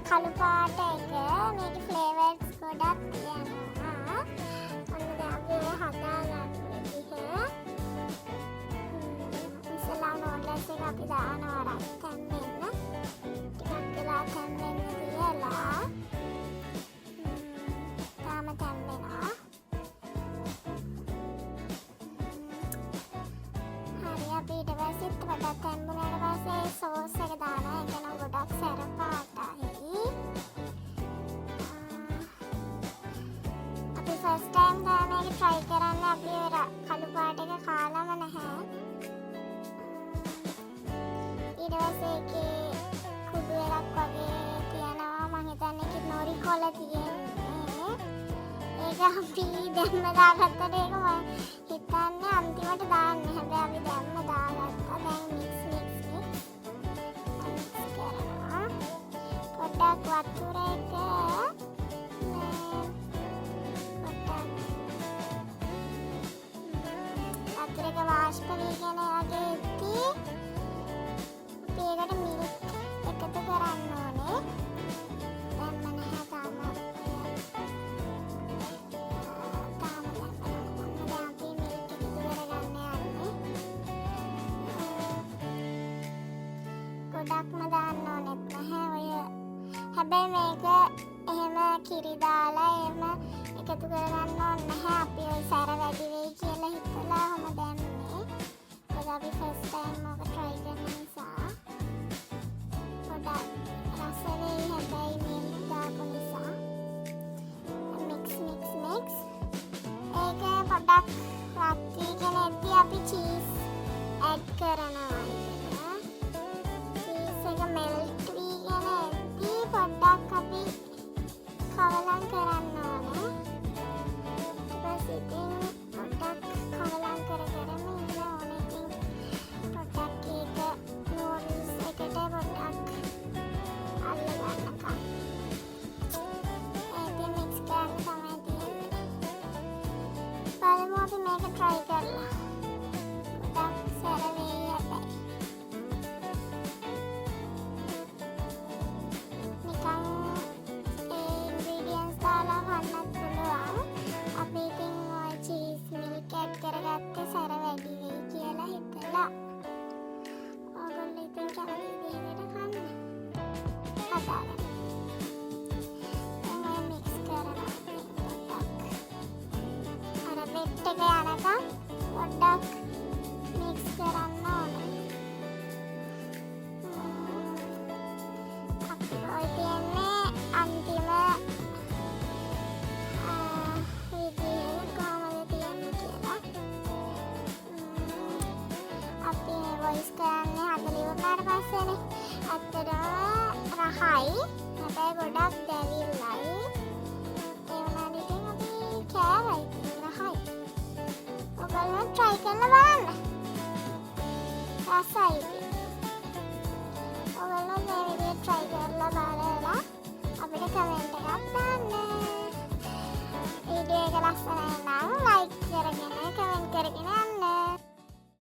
කළු පාට එක මේකේ ෆ්ලේවර්ස් ගොඩක් තියෙනවා. ඔන්න දැන් අපි ඔය හදාගන්න විදිහ. ඉස්සෙල්ලා නෝඩ්ලස් එක අපි දානවා රත්තරන් වෙන්න. ටිකක් වෙලා තැම්බෙන්න තියලා තාම තැම්බෙනවා. හරි අපි ඊට පස්සේ පොඩක් තැම්බුණාට පස්සේ සෝස් එක දානවා. ඒක නම් ගොඩක් සැර පාටයි. අපි ෆස්ට් ටයිම් මේක try කරන්නේ අපි කළු පාට එක කාලම නැහැ. ඊට පස්සේ ඒකේ කුඩු එකක් වගේ තියෙනවා. මම හිතන්නේ ඒක නොරි කොළ තියෙන්නේ. ඒක අපි දැම්ම දාගත්තට ඒක මම හිතන්නේ අන්තිමට දාන්නේ. හැබැයි අපි දැම්ම දාගත්තා. දැන් මික්ස් කරනවා. පොඩ්ඩක් වතුර එක වතුර එක වාෂ්ප වීගෙන වගේ ඉති අපි ඒකට මිල්ක් එකතු කරන්න ඕනේ. දැම්ම නැහැ තාම. ගොඩක්ම දාන්න ඕනෙත් නැහැ ඔය. හැබැයි මේක එහෙම කිරි දාලා එහෙම එකතු කරගන්න ඕනේ නැහැ. අපි ඔය සැර වැඩි වෙයි කියලා හිතලා ඔහම දැම්මේ. මොකද අපි ෆස්ට් ටයිම් ඔක try කරන නිසා. පොඩක් රස වෙයි හැබැයි මිල්ක් දාපු නිසා. මික්ස්. ඒක පොඩක් රත් වීගෙන එද්දි අපි චීස් ඇඩ් කරනවා. මෙල්ට් වීගෙන එද්දි පොඩ්ඩක් අපි කවලම් කරන්න ඕනේ. ඊට පස්සේ ඉතින් පොඩ්ඩක් කවලම් කර ඉන්න ඕනේ. ඉතින් පොඩ්ඩක් ඒක නූඩල්ස් එකට පොඩ්ඩක් අල්ල ගන්නකම්. ඒක මික්ස් කරන්න තමයි තියෙන්නේ. බලමු අපි මේක try කරලා. පොඩ්ඩක් සැර වෙයි හැබැයි. කරගත්තේ සැර වැඩි වෙයි කියලා හිතලා. ඕගොල්ලෝ ඉතින් කැමති විදිහට කන්න. හදාගන්න. දැන් මික්ස් කරනවා. අර බෙට් එක යනකම් පොඩ්ඩක් මික්ස් කරන්න ඕනේ. අපි ඔය තියන්නේ අන්තිම වොයිස් කරන්නේ හදලා ඉවරනාට පස්සේනේ. ඇත්තටම රහයි. හැබැයි ගොඩක් දැවිල්ලයි. ඒ වුණාට ඉතින් අපි කෑවයි ඉතින් රහයි. ඔයගොල්ලෝ try කරලා බලන්න. රසයි ඉතින්. ඔයගොල්ලෝ මේ විදිහට try කරලා බලලා අපිට කමෙන්ට් එකක් දාන්න. වීඩියෝ එක ලස්සනයි නම් like කරගෙන කමෙන්ට් කරගෙන යන්න.